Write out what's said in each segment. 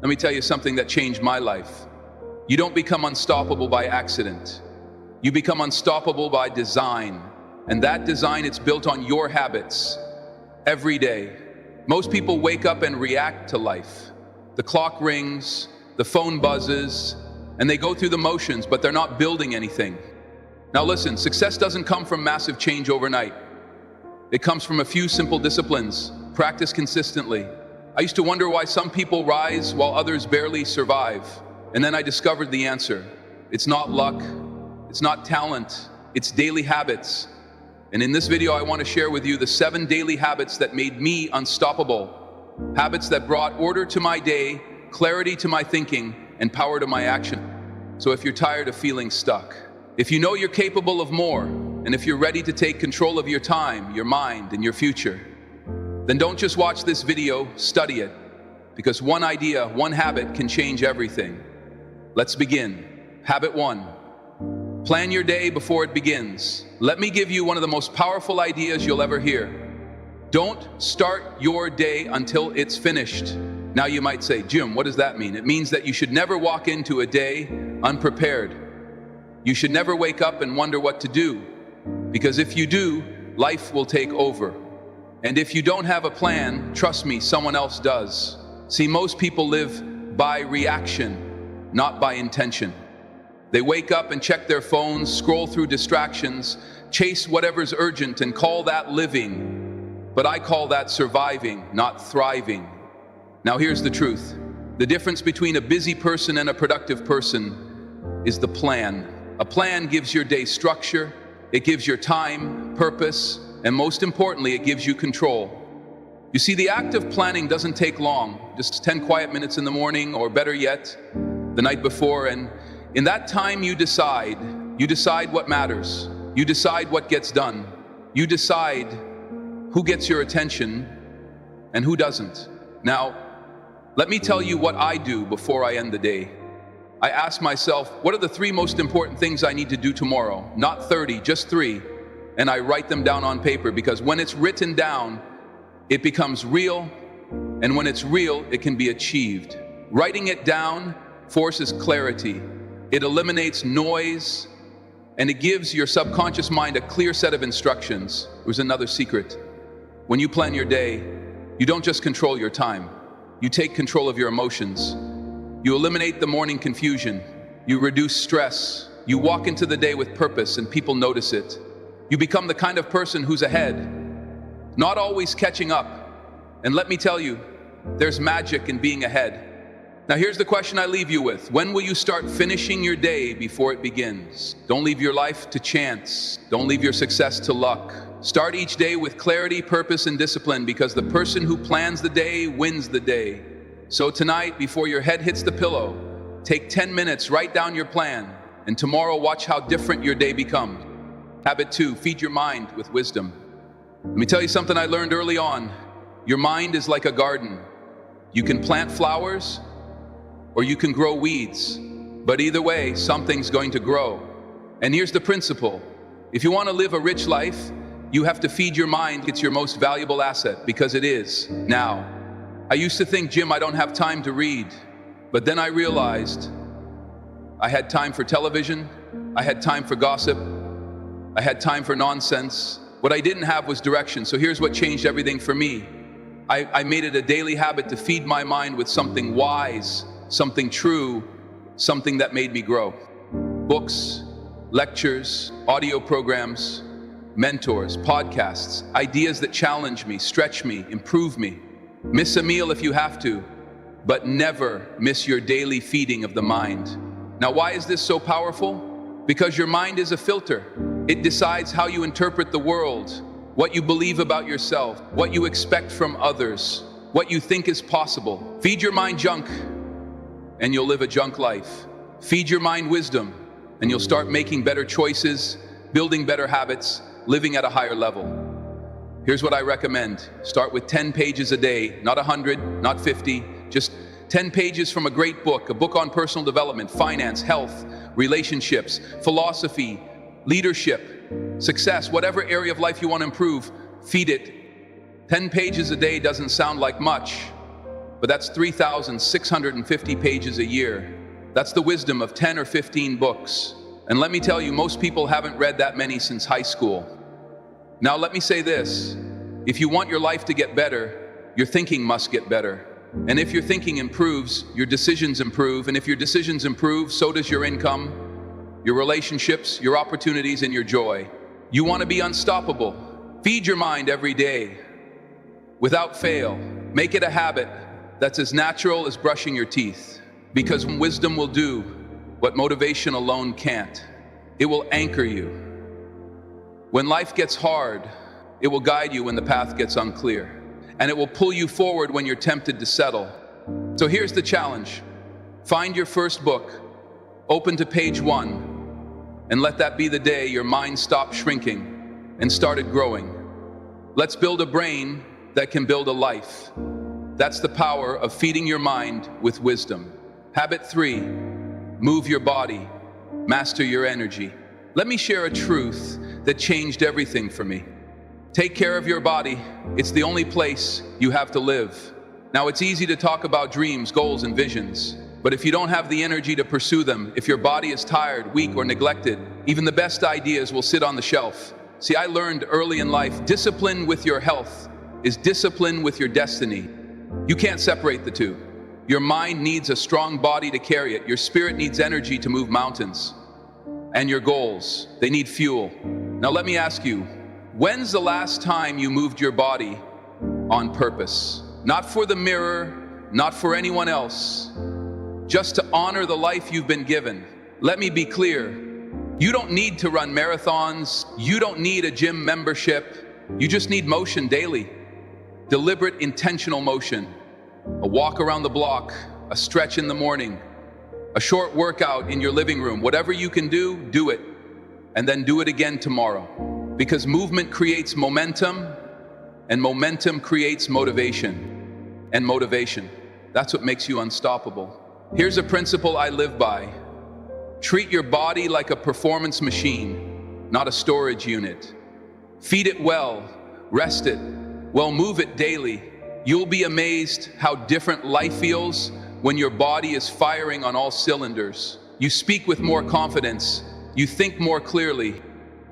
Let me tell you something that changed my life. You don't become unstoppable by accident. You become unstoppable by design. And that design, it's built on your habits every day. Most people wake up and react to life. The clock rings, the phone buzzes, and they go through the motions, but they're not building anything. Now listen, success doesn't come from massive change overnight. It comes from a few simple disciplines, practiced consistently. I used to wonder why some people rise while others barely survive. And then I discovered the answer. It's not luck, it's not talent, it's daily habits. And in this video, I want to share with you the 7 daily habits that made me unstoppable. Habits that brought order to my day, clarity to my thinking, and power to my action. So if you're tired of feeling stuck, if you know you're capable of more, and if you're ready to take control of your time, your mind, and your future, then don't just watch this video, study it. Because one idea, one habit can change everything. Let's begin. Habit 1. Plan your day before it begins. Let me give you one of the most powerful ideas you'll ever hear. Don't start your day until it's finished. Now you might say, Jim, what does that mean? It means that you should never walk into a day unprepared. You should never wake up and wonder what to do. Because if you do, life will take over. And if you don't have a plan, trust me, someone else does. See, most people live by reaction, not by intention. They wake up and check their phones, scroll through distractions, chase whatever's urgent and call that living. But I call that surviving, not thriving. Now here's the truth. The difference between a busy person and a productive person is the plan. A plan gives your day structure, it gives your time, purpose, and most importantly, it gives you control. You see, the act of planning doesn't take long, just 10 quiet minutes in the morning, or better yet, the night before, and in that time you decide what matters, you decide what gets done, you decide who gets your attention and who doesn't. Now, let me tell you what I do before I end the day. I ask myself, what are the 3 most important things I need to do tomorrow? Not 30, just 3. And I write them down on paper, because when it's written down, it becomes real, and when it's real, it can be achieved. Writing it down forces clarity. It eliminates noise, and it gives your subconscious mind a clear set of instructions. There's another secret. When you plan your day, you don't just control your time. You take control of your emotions. You eliminate the morning confusion. You reduce stress. You walk into the day with purpose, and people notice it. You become the kind of person who's ahead, not always catching up. And let me tell you, there's magic in being ahead. Now here's the question I leave you with. When will you start finishing your day before it begins? Don't leave your life to chance. Don't leave your success to luck. Start each day with clarity, purpose, and discipline, because the person who plans the day wins the day. So tonight, before your head hits the pillow, take 10 minutes, write down your plan, and tomorrow watch how different your day becomes. Habit 2, feed your mind with wisdom. Let me tell you something I learned early on. Your mind is like a garden. You can plant flowers or you can grow weeds. But either way, something's going to grow. And here's the principle. If you want to live a rich life, you have to feed your mind. It's your most valuable asset, because it is. Now, I used to think, Jim, I don't have time to read. But then I realized I had time for television, I had time for gossip, I had time for nonsense. What I didn't have was direction. So here's what changed everything for me. I made it a daily habit to feed my mind with something wise, something true, something that made me grow. Books, lectures, audio programs, mentors, podcasts, ideas that challenge me, stretch me, improve me. Miss a meal if you have to, but never miss your daily feeding of the mind. Now, why is this so powerful? Because your mind is a filter. It decides how you interpret the world, what you believe about yourself, what you expect from others, what you think is possible. Feed your mind junk, and you'll live a junk life. Feed your mind wisdom, and you'll start making better choices, building better habits, living at a higher level. Here's what I recommend. Start with 10 pages a day, not 100, not 50, just 10 pages from a great book, a book on personal development, finance, health, relationships, philosophy, leadership, success, whatever area of life you want to improve, feed it. 10 pages a day doesn't sound like much, but that's 3,650 pages a year. That's the wisdom of 10 or 15 books. And let me tell you, most people haven't read that many since high school. Now let me say this, if you want your life to get better, your thinking must get better. And if your thinking improves, your decisions improve. And if your decisions improve, so does your income, your relationships, your opportunities, and your joy. You want to be unstoppable. Feed your mind every day, without fail. Make it a habit that's as natural as brushing your teeth. Because wisdom will do what motivation alone can't. It will anchor you. When life gets hard, it will guide you when the path gets unclear. And it will pull you forward when you're tempted to settle. So here's the challenge. Find your first book, open to page 1, and let that be the day your mind stopped shrinking and started growing. Let's build a brain that can build a life. That's the power of feeding your mind with wisdom. Habit 3, move your body, master your energy. Let me share a truth that changed everything for me. Take care of your body. It's the only place you have to live. Now, it's easy to talk about dreams, goals, and visions, but if you don't have the energy to pursue them, if your body is tired, weak, or neglected, even the best ideas will sit on the shelf. See, I learned early in life, discipline with your health is discipline with your destiny. You can't separate the two. Your mind needs a strong body to carry it. Your spirit needs energy to move mountains. And your goals, they need fuel. Now let me ask you, when's the last time you moved your body on purpose? Not for the mirror, not for anyone else, just to honor the life you've been given. Let me be clear, you don't need to run marathons, you don't need a gym membership, you just need motion daily. Deliberate, intentional motion. A walk around the block, a stretch in the morning, a short workout in your living room. Whatever you can do, do it. And then do it again tomorrow. Because movement creates momentum, and momentum creates motivation. And motivation, that's what makes you unstoppable. Here's a principle I live by. Treat your body like a performance machine, not a storage unit. Feed it well, rest it, well, move it daily. You'll be amazed how different life feels when your body is firing on all cylinders. You speak with more confidence, you think more clearly,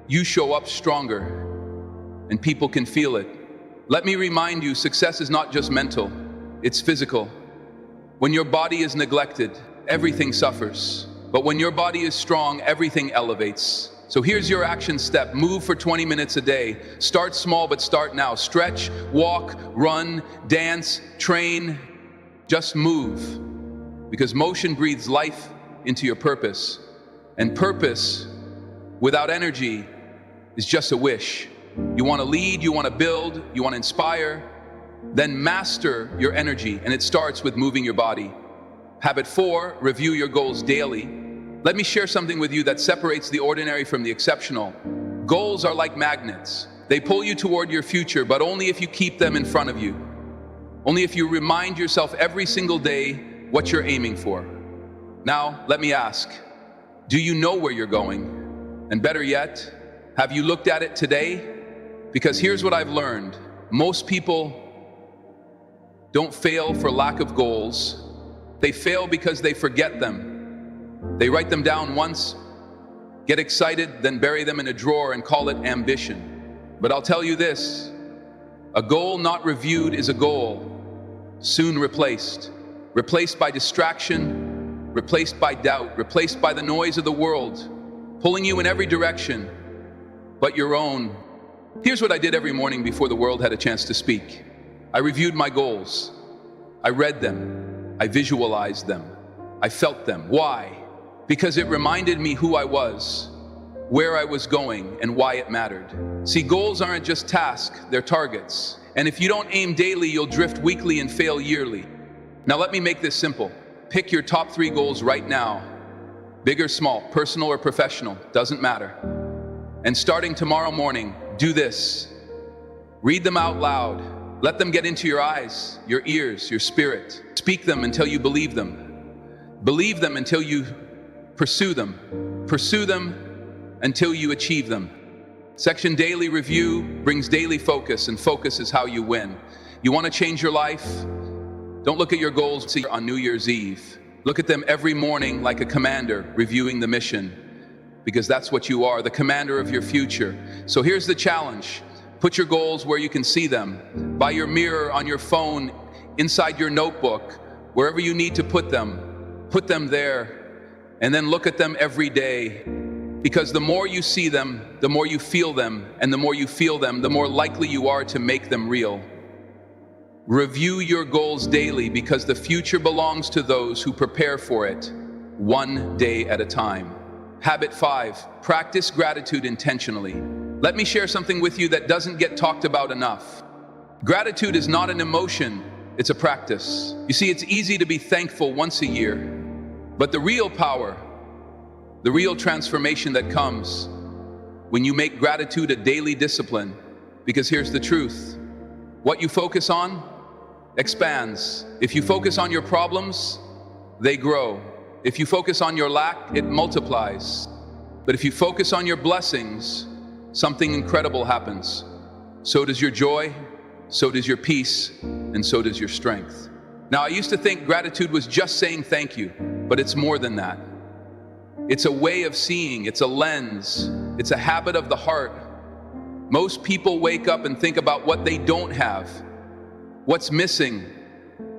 you show up stronger, and people can feel it. Let me remind you, success is not just mental, it's physical. When your body is neglected, everything suffers. But when your body is strong, everything elevates. So here's your action step. Move for 20 minutes a day. Start small, but start now. Stretch, walk, run, dance, train. Just move. Because motion breathes life into your purpose. And purpose without energy is just a wish. You want to lead, you want to build, you want to inspire. Then master your energy, and it starts with moving your body. Habit 4, review your goals daily. Let me share something with you that separates the ordinary from the exceptional. Goals are like magnets. They pull you toward your future, but only if you keep them in front of you. Only if you remind yourself every single day what you're aiming for. Now, let me ask, do you know where you're going? And better yet, have you looked at it today? Because here's what I've learned. Most people don't fail for lack of goals. They fail because they forget them. They write them down once, get excited, then bury them in a drawer and call it ambition. But I'll tell you this, a goal not reviewed is a goal soon replaced. Replaced by distraction, replaced by doubt, replaced by the noise of the world, pulling you in every direction but your own. Here's what I did every morning before the world had a chance to speak. I reviewed my goals. I read them. I visualized them. I felt them. Why? Because it reminded me who I was, where I was going, and why it mattered. See, goals aren't just tasks, they're targets. And if you don't aim daily, you'll drift weekly and fail yearly. Now let me make this simple. Pick your top 3 goals right now. Big or small, personal or professional, doesn't matter. And starting tomorrow morning, do this. Read them out loud. Let them get into your eyes, your ears, your spirit. Speak them until you believe them. Believe them until you pursue them. Pursue them until you achieve them. Section daily review brings daily focus, and focus is how you win. You want to change your life? Don't look at your goals on New Year's Eve. Look at them every morning like a commander reviewing the mission, because that's what you are, the commander of your future. So here's the challenge. Put your goals where you can see them, by your mirror, on your phone, inside your notebook, wherever you need to put them there, and then look at them every day. Because the more you see them, the more you feel them, and the more you feel them, the more likely you are to make them real. Review your goals daily, because the future belongs to those who prepare for it, one day at a time. Habit 5, practice gratitude intentionally. Let me share something with you that doesn't get talked about enough. Gratitude is not an emotion, it's a practice. You see, it's easy to be thankful once a year, but the real power, the real transformation that comes when you make gratitude a daily discipline, because here's the truth. What you focus on expands. If you focus on your problems, they grow. If you focus on your lack, it multiplies. But if you focus on your blessings, something incredible happens. So does your joy, so does your peace, and so does your strength. Now, I used to think gratitude was just saying thank you, but it's more than that. It's a way of seeing, it's a lens, it's a habit of the heart. Most people wake up and think about what they don't have, what's missing,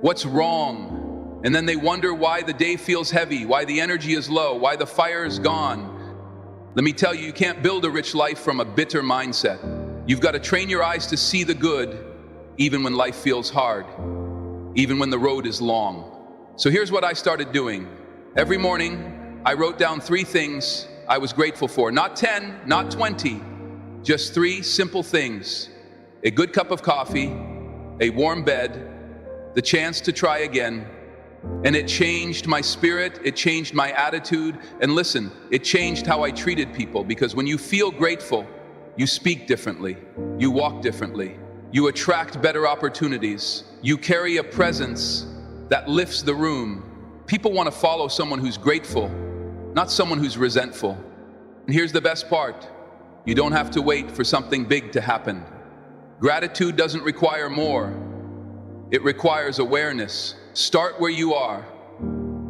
what's wrong, and then they wonder why the day feels heavy, why the energy is low, why the fire is gone. Let me tell you, you can't build a rich life from a bitter mindset. You've got to train your eyes to see the good, even when life feels hard, even when the road is long. So here's what I started doing. Every morning, I wrote down 3 things I was grateful for. Not 10, not 20, just 3 simple things. A good cup of coffee, a warm bed, the chance to try again. And it changed my spirit, it changed my attitude, and listen, it changed how I treated people, because when you feel grateful, you speak differently, you walk differently, you attract better opportunities, you carry a presence that lifts the room. People want to follow someone who's grateful, not someone who's resentful. And here's the best part. You don't have to wait for something big to happen. Gratitude doesn't require more. It requires awareness. Start where you are.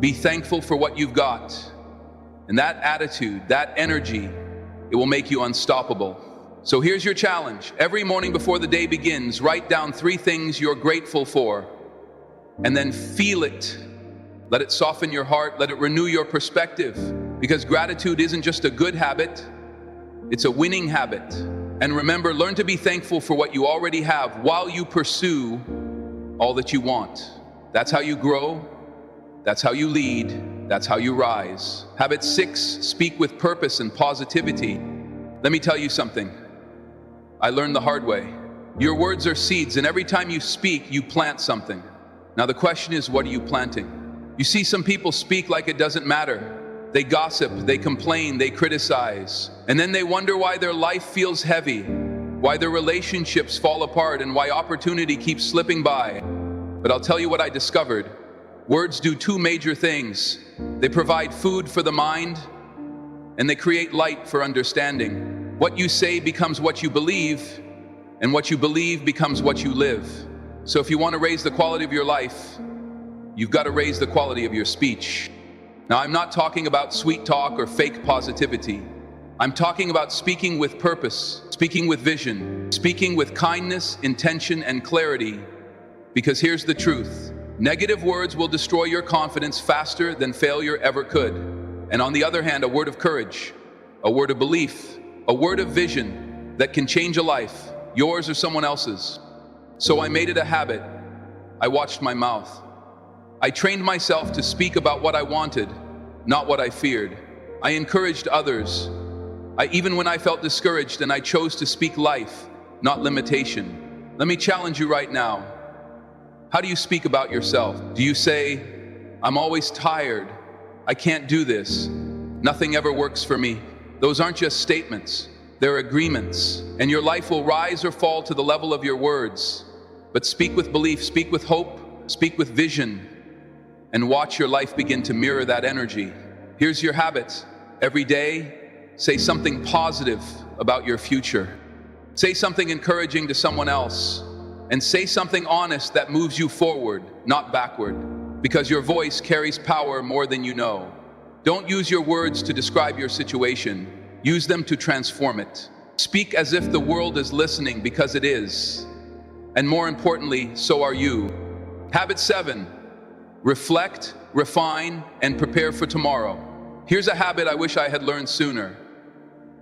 Be thankful for what you've got. And that attitude, that energy, it will make you unstoppable. So here's your challenge. Every morning before the day begins, write down 3 things you're grateful for, and then feel it. Let it soften your heart. Let it renew your perspective. Because gratitude isn't just a good habit, it's a winning habit. And remember, learn to be thankful for what you already have while you pursue all that you want. That's how you grow. That's how you lead. That's how you rise. Habit 6, speak with purpose and positivity. Let me tell you something. I learned the hard way. Your words are seeds, and every time you speak, you plant something. Now the question is, what are you planting? You see, some people speak like it doesn't matter. They gossip, they complain, they criticize. And then they wonder why their life feels heavy, why their relationships fall apart, and why opportunity keeps slipping by. But I'll tell you what I discovered. Words do 2 major things. They provide food for the mind, and they create light for understanding. What you say becomes what you believe, and what you believe becomes what you live. So if you want to raise the quality of your life, you've got to raise the quality of your speech. Now, I'm not talking about sweet talk or fake positivity. I'm talking about speaking with purpose, speaking with vision, speaking with kindness, intention, and clarity. Because here's the truth. Negative words will destroy your confidence faster than failure ever could. And on the other hand, a word of courage, a word of belief, a word of vision that can change a life, yours or someone else's. So I made it a habit. I watched my mouth. I trained myself to speak about what I wanted, not what I feared. I encouraged others. Even when I felt discouraged, and I chose to speak life, not limitation. Let me challenge you right now. How do you speak about yourself? Do you say, I'm always tired, I can't do this, nothing ever works for me? Those aren't just statements, they're agreements. And your life will rise or fall to the level of your words. But speak with belief, speak with hope, speak with vision, and watch your life begin to mirror that energy. Here's your habit. Every day, say something positive about your future. Say something encouraging to someone else. and say something honest that moves you forward, not backward, because your voice carries power more than you know. Don't use your words to describe your situation. Use them to transform it. Speak as if the world is listening, because it is. And more importantly, so are you. Habit 7, reflect, refine, and prepare for tomorrow. Here's a habit I wish I had learned sooner.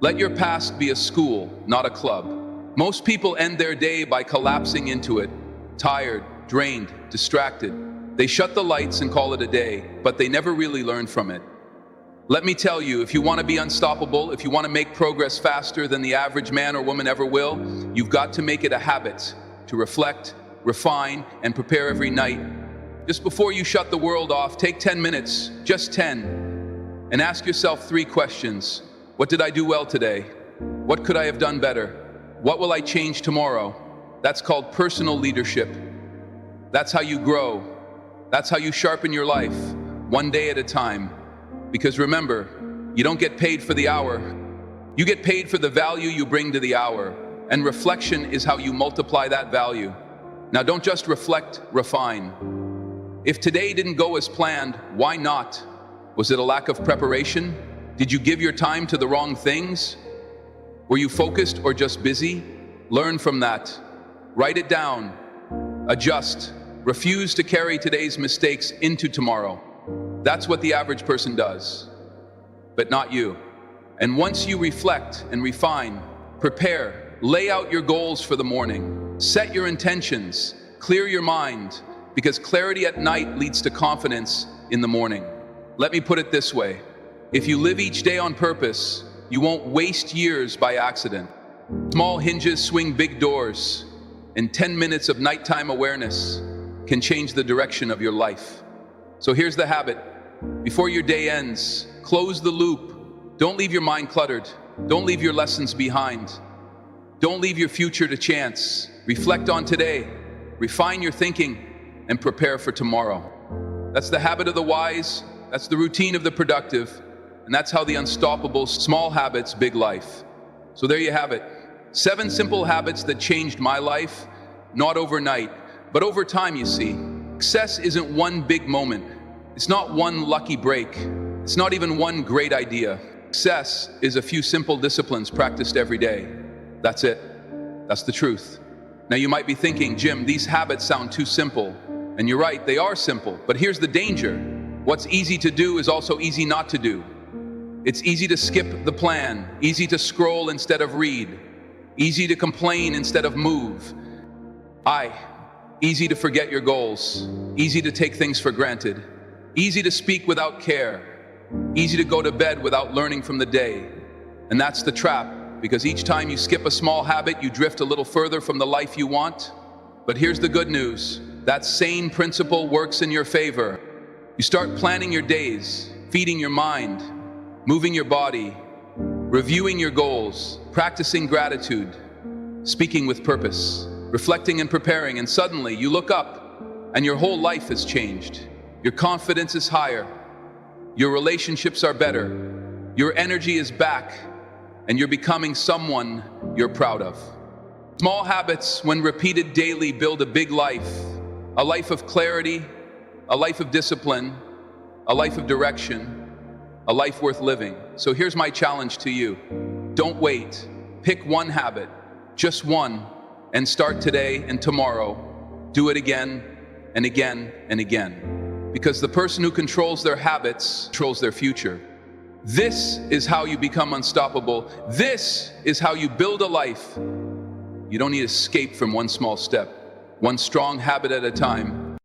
Let your past be a school, not a club. Most people end their day by collapsing into it, tired, drained, distracted. They shut the lights and call it a day, but they never really learn from it. Let me tell you, if you want to be unstoppable, if you want to make progress faster than the average man or woman ever will, you've got to make it a habit to reflect, refine, and prepare every night. Just before you shut the world off, take 10 minutes, just 10, and ask yourself 3 questions. What did I do well today? What could I have done better? What will I change tomorrow? That's called personal leadership. That's how you grow. That's how you sharpen your life, one day at a time. Because remember, you don't get paid for the hour. You get paid for the value you bring to the hour. And reflection is how you multiply that value. Now don't just reflect, refine. If today didn't go as planned, why not? Was it a lack of preparation? Did you give your time to the wrong things? Were you focused or just busy? Learn from that. Write it down. Adjust. Refuse to carry today's mistakes into tomorrow. That's what the average person does, but not you. And once you reflect and refine, prepare, lay out your goals for the morning, set your intentions, clear your mind, because clarity at night leads to confidence in the morning. Let me put it this way. If you live each day on purpose, you won't waste years by accident. Small hinges swing big doors, and 10 minutes of nighttime awareness can change the direction of your life. So here's the habit. Before your day ends, close the loop. Don't leave your mind cluttered. Don't leave your lessons behind. Don't leave your future to chance. Reflect on today, refine your thinking, and prepare for tomorrow. That's the habit of the wise, that's the routine of the productive, and that's how the unstoppable, small habits, big life. So there you have it. 7 simple habits that changed my life, not overnight, but over time, you see. Success isn't one big moment. It's not one lucky break. It's not even one great idea. Success is a few simple disciplines practiced every day. That's it. That's the truth. Now you might be thinking, Jim, these habits sound too simple. And you're right, they are simple. But here's the danger. What's easy to do is also easy not to do. It's easy to skip the plan, easy to scroll instead of read, easy to complain instead of move. Easy to forget your goals, easy to take things for granted, easy to speak without care, easy to go to bed without learning from the day. And that's the trap, because each time you skip a small habit, you drift a little further from the life you want. But here's the good news. That same principle works in your favor. You start planning your days, feeding your mind, moving your body, reviewing your goals, practicing gratitude, speaking with purpose, reflecting and preparing, and suddenly you look up and your whole life has changed. Your confidence is higher, your relationships are better, your energy is back, and you're becoming someone you're proud of. Small habits, when repeated daily, build a big life, a life of clarity, a life of discipline, a life of direction, a life worth living. So here's my challenge to you. Don't wait. Pick one habit, just one, and start today and tomorrow. Do it again and again and again. Because the person who controls their habits controls their future. This is how you become unstoppable. This is how you build a life. You don't need to escape from one small step, one strong habit at a time.